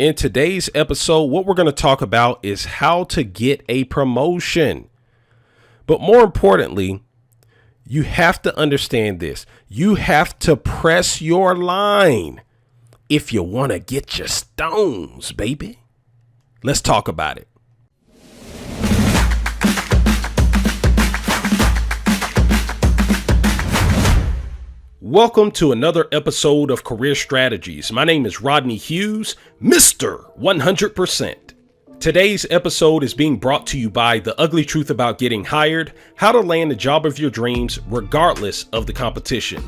In today's episode, what we're going to talk about is how to get a promotion. But more importantly, you have to understand this. You have to press your line if you want to get your stones, baby. Let's talk about it. Welcome to another episode of Career Strategies. My name is Rodney Hughes, Mr. 100%. Today's episode is being brought to you by The Ugly Truth About Getting Hired, how to land the job of your dreams regardless of the competition.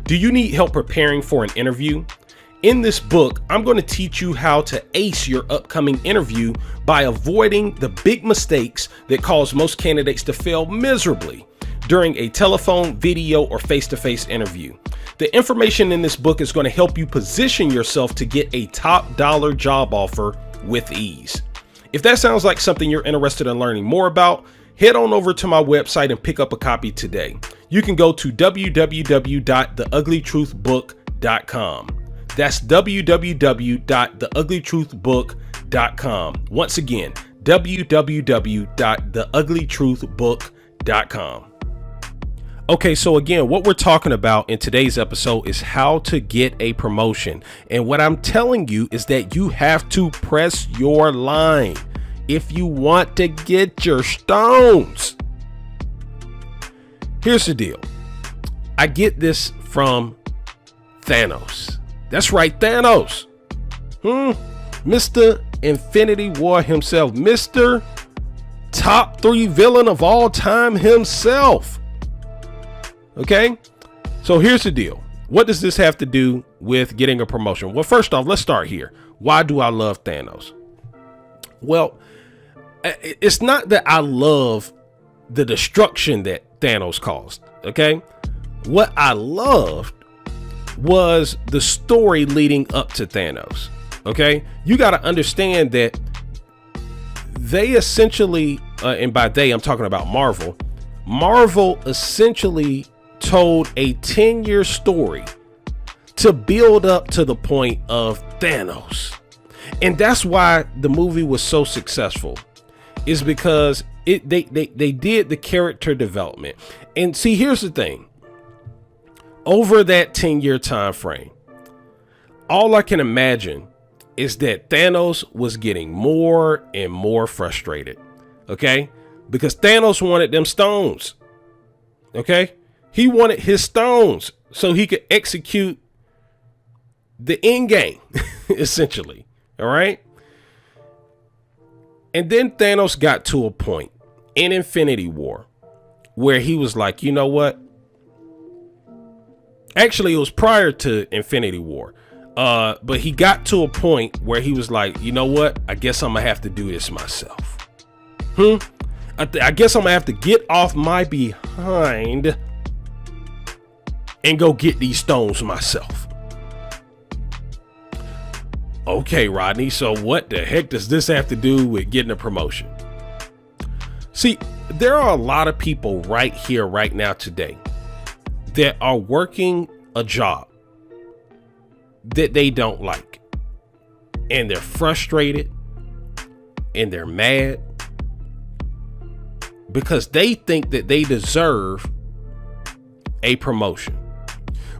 Do you need help preparing for an interview? In this book, I'm going to teach you how to ace your upcoming interview by avoiding the big mistakes that cause most candidates to fail miserably during a telephone, video, or face-to-face interview. The information in this book is going to help you position yourself to get a top dollar job offer with ease. If that sounds like something you're interested in learning more about, head on over to my website and pick up a copy today. You can go to www.theuglytruthbook.com. That's www.theuglytruthbook.com. Once again, www.theuglytruthbook.com. Okay, so again, what we're talking about in today's episode is how to get a promotion. And what I'm telling you is that you have to press your line if you want to get your stones. Here's the deal. I get this from Thanos. That's right, Thanos. Mr. Infinity War himself, Mr. Top 3 villain of all time himself. Okay, so here's the deal. What does this have to do with getting a promotion? Well, first off, let's start here. Why do I love Thanos? Well, it's not that I love the destruction that Thanos caused. Okay, what I loved was the story leading up to Thanos. Okay, you got to understand that they essentially, and by they, I'm talking about Marvel essentially told a 10-year story to build up to the point of Thanos. And that's why the movie was so successful, is because they did the character development. And see, here's the thing. Over that 10-year time frame, all I can imagine is that Thanos was getting more and more frustrated. Okay? Because Thanos wanted them stones. Okay? He wanted his stones so he could execute the end game, essentially. All right. And then Thanos got to a point in Infinity War where he was like, you know what? Actually, it was prior to Infinity War. But he got to a point where he was like, you know what? I guess I'm gonna have to do this myself. I guess I'm gonna have to get off my behind and go get these stones myself. Okay, Rodney, so what the heck does this have to do with getting a promotion? See, there are a lot of people right here, right now, today that are working a job that they don't like, and they're frustrated and they're mad because they think that they deserve a promotion.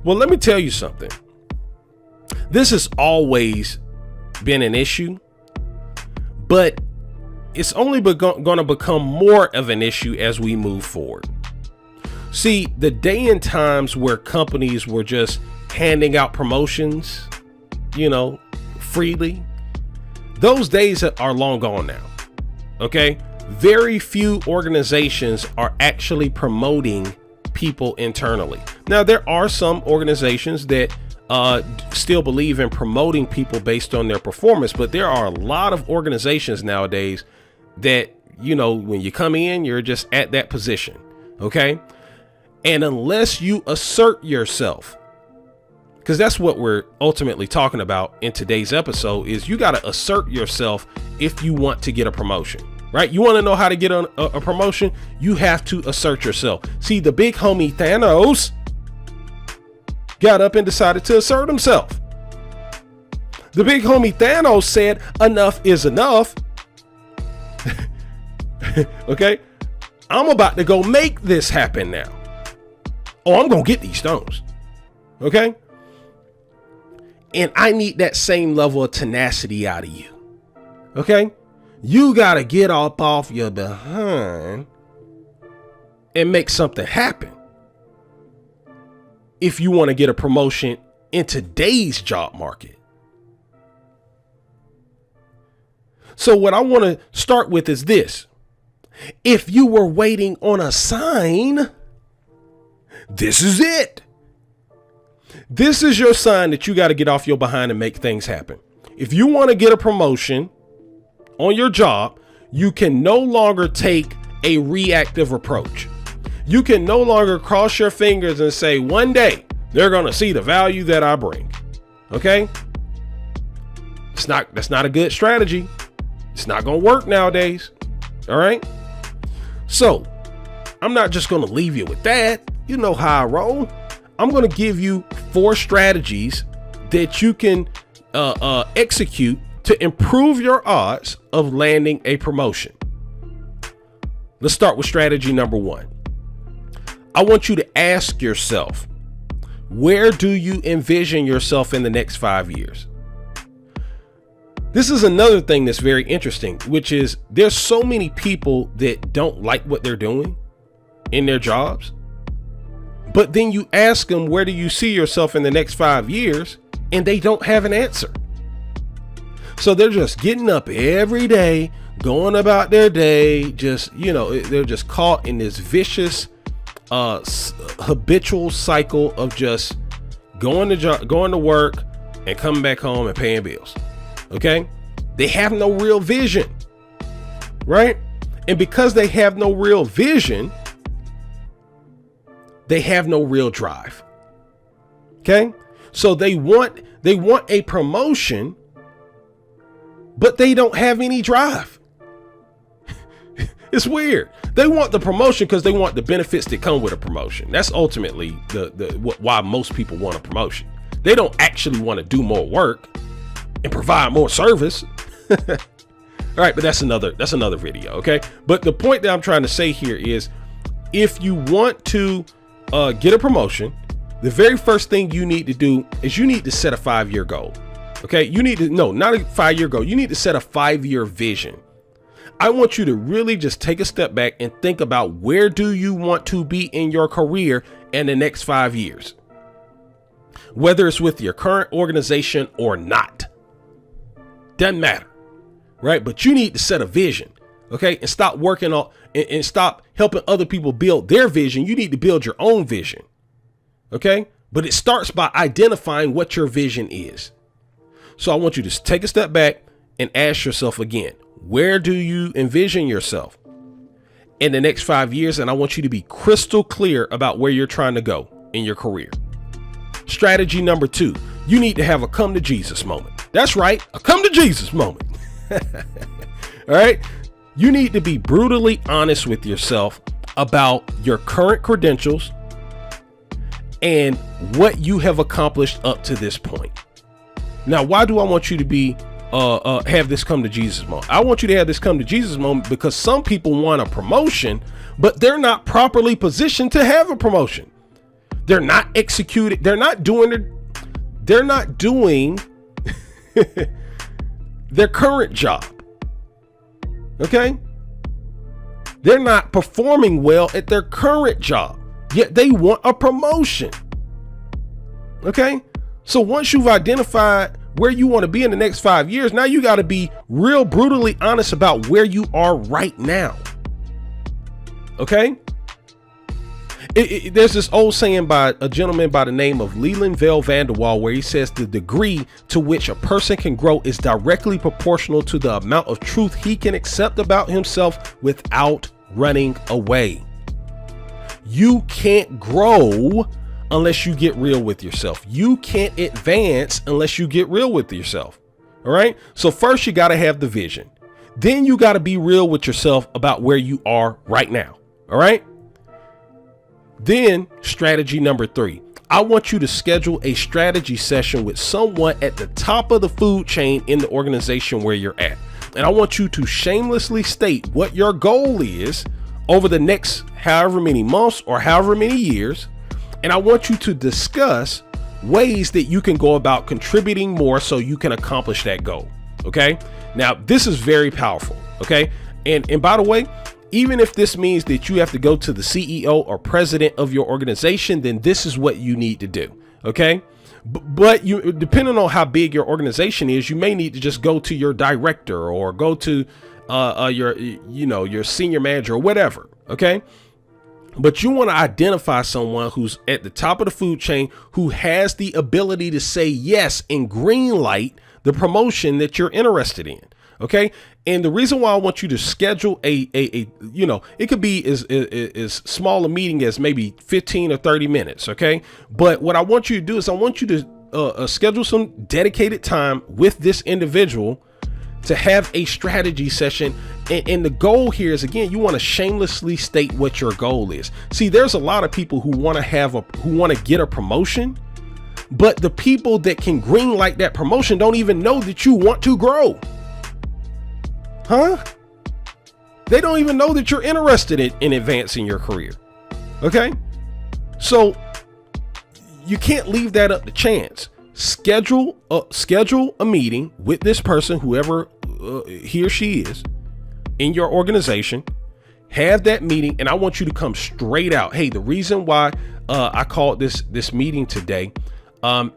Well, let me tell you something. This has always been an issue, but it's only going to become more of an issue as we move forward. See, the day and times where companies were just handing out promotions, freely, those days are long gone now. Okay? Very few organizations are actually promoting people internally. Now, there are some organizations that still believe in promoting people based on their performance, but there are a lot of organizations nowadays that, when you come in, you're just at that position. Okay. And unless you assert yourself, because that's what we're ultimately talking about in today's episode, is you got to assert yourself if you want to get a promotion. Right? You want to know how to get a promotion? You have to assert yourself. See, the big homie Thanos got up and decided to assert himself. the big homie Thanos said, enough is enough. Okay. I'm about to go make this happen now. Oh, I'm going to get these stones. Okay. And I need that same level of tenacity out of you. Okay. You got to get up off your behind and make something happen. If you want to get a promotion in today's job market. So what I want to start with is this. If you were waiting on a sign, this is it. This is your sign that you got to get off your behind and make things happen. If you want to get a promotion on your job, you can no longer take a reactive approach. You can no longer cross your fingers and say, one day they're going to see the value that I bring. Okay. That's not a good strategy. It's not going to work nowadays. All right. So I'm not just going to leave you with that. You know how I roll. I'm going to give you 4 strategies that you can execute to improve your odds of landing a promotion. Let's start with strategy number 1. I want you to ask yourself, where do you envision yourself in the next 5 years? This is another thing that's very interesting, which is there's so many people that don't like what they're doing in their jobs. But then you ask them, where do you see yourself in the next 5 years? And they don't have an answer. So they're just getting up every day, going about their day. Just, they're just caught in this vicious, habitual cycle of just going to work and coming back home and paying bills. Okay. They have no real vision. Right. And because they have no real vision, they have no real drive. Okay. So they want a promotion, but they don't have any drive. It's weird. They want the promotion because they want the benefits that come with a promotion. That's ultimately why most people want a promotion. They don't actually want to do more work and provide more service. All right, but that's another video. Okay. But the point that I'm trying to say here is, if you want to get a promotion, the very first thing you need to do is you need to set a 5-year goal. Okay. Not a 5-year goal. You need to set a 5-year vision. I want you to really just take a step back and think about, where do you want to be in your career in the next 5 years? Whether it's with your current organization or not. Doesn't matter, right? But you need to set a vision, okay? And stop working on and stop helping other people build their vision. You need to build your own vision, okay? But it starts by identifying what your vision is. So I want you to take a step back and ask yourself again, where do you envision yourself in the next 5 years? And I want you to be crystal clear about where you're trying to go in your career. Strategy number 2, you need to have a come to Jesus moment. That's right. A come to Jesus moment. All right. You need to be brutally honest with yourself about your current credentials and what you have accomplished up to this point. Now, why do I want you to be have this come to Jesus moment? I want you to have this come to Jesus moment because some people want a promotion, but they're not properly positioned to have a promotion. They're not executing. They're not doing their current job. Okay. They're not performing well at their current job, yet they want a promotion. Okay. So once you've identified where you want to be in the next 5 years, now you got to be real brutally honest about where you are right now. Okay. There's this old saying by a gentleman by the name of Leland Vale Vanderwall, where he says the degree to which a person can grow is directly proportional to the amount of truth he can accept about himself without running away. You can't grow unless you get real with yourself. You can't advance unless you get real with yourself. All right. So first you got to have the vision. Then you got to be real with yourself about where you are right now. All right. Then strategy number 3, I want you to schedule a strategy session with someone at the top of the food chain in the organization where you're at. And I want you to shamelessly state what your goal is over the next however many months or however many years. And I want you to discuss ways that you can go about contributing more so you can accomplish that goal. Okay. Now, this is very powerful. Okay. And by the way, even if this means that you have to go to the CEO or president of your organization, then this is what you need to do. Okay. But you, depending on how big your organization is, you may need to just go to your director or go to your senior manager or whatever. Okay. But you want to identify someone who's at the top of the food chain, who has the ability to say yes and green light the promotion that you're interested in. Okay. And the reason why I want you to schedule it could be as small a meeting as maybe 15 or 30 minutes. Okay. But what I want you to do is I want you to schedule some dedicated time with this individual to have a strategy session. And the goal here is, again, you want to shamelessly state what your goal is. See, there's a lot of people who want to get a promotion, but the people that can green light that promotion don't even know that you want to grow. Huh? They don't even know that you're interested in advancing your career. Okay. So you can't leave that up to chance. Schedule a meeting with this person, whoever he or she is in your organization. Have that meeting, and I want you to come straight out. Hey, the reason why I called this meeting today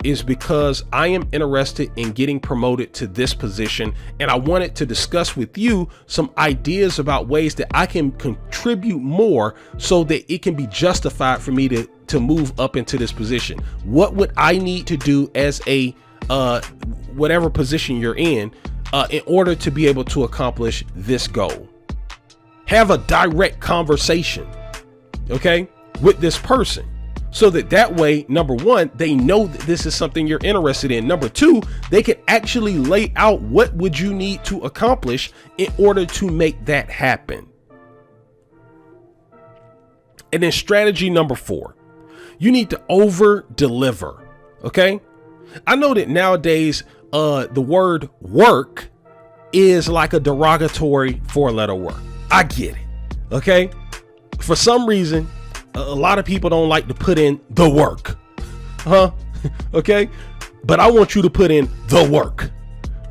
is because I am interested in getting promoted to this position, and I wanted to discuss with you some ideas about ways that I can contribute more so that it can be justified for me to move up into this position. What would I need to do as a whatever position you're in order to be able to accomplish this goal? Have a direct conversation, okay, with this person. So that way, number one, they know that this is something you're interested in. Number two, they can actually lay out what would you need to accomplish in order to make that happen. And then strategy number 4, you need to over deliver. Okay. I know that nowadays, the word work is like a derogatory 4-letter word. I get it. Okay. For some reason, a lot of people don't like to put in the work. Okay. But I want you to put in the work.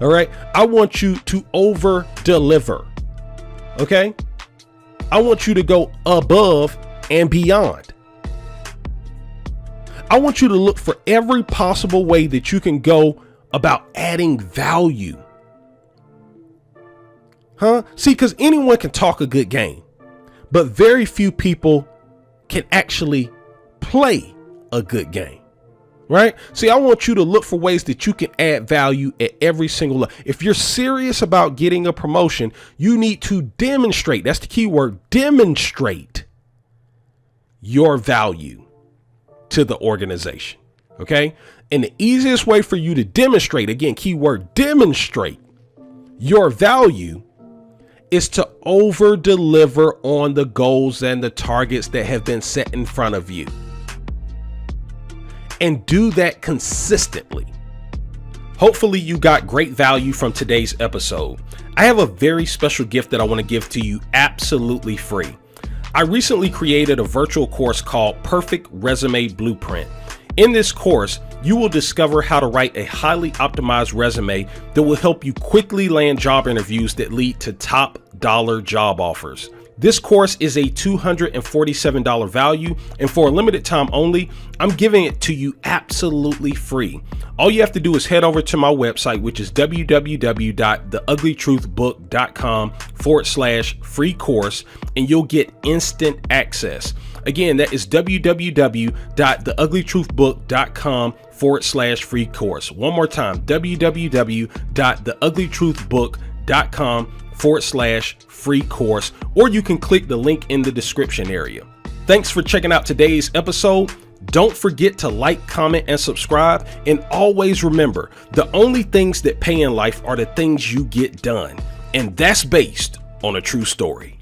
All right. I want you to over deliver. Okay. I want you to go above and beyond. I want you to look for every possible way that you can go about adding value. See, because anyone can talk a good game, but very few people can actually play a good game, right? See, I want you to look for ways that you can add value at every single level. If you're serious about getting a promotion, you need to demonstrate. That's the key word, demonstrate your value to the organization. Okay. And the easiest way for you to demonstrate, again, keyword demonstrate your value, is to over deliver on the goals and the targets that have been set in front of you. And do that consistently. Hopefully you got great value from today's episode. I have a very special gift that I want to give to you absolutely free. I recently created a virtual course called Perfect Resume Blueprint. In this course, you will discover how to write a highly optimized resume that will help you quickly land job interviews that lead to top dollar job offers. This course is a $247 value, and for a limited time only, I'm giving it to you absolutely free. All you have to do is head over to my website, which is www.theuglytruthbook.com/free course, and you'll get instant access. Again, that is www.theuglytruthbook.com/free course. One more time, www.theuglytruthbook.com/free course, or you can click the link in the description area. Thanks for checking out today's episode. Don't forget to like, comment, and subscribe. And always remember, the only things that pay in life are the things you get done. And that's based on a true story.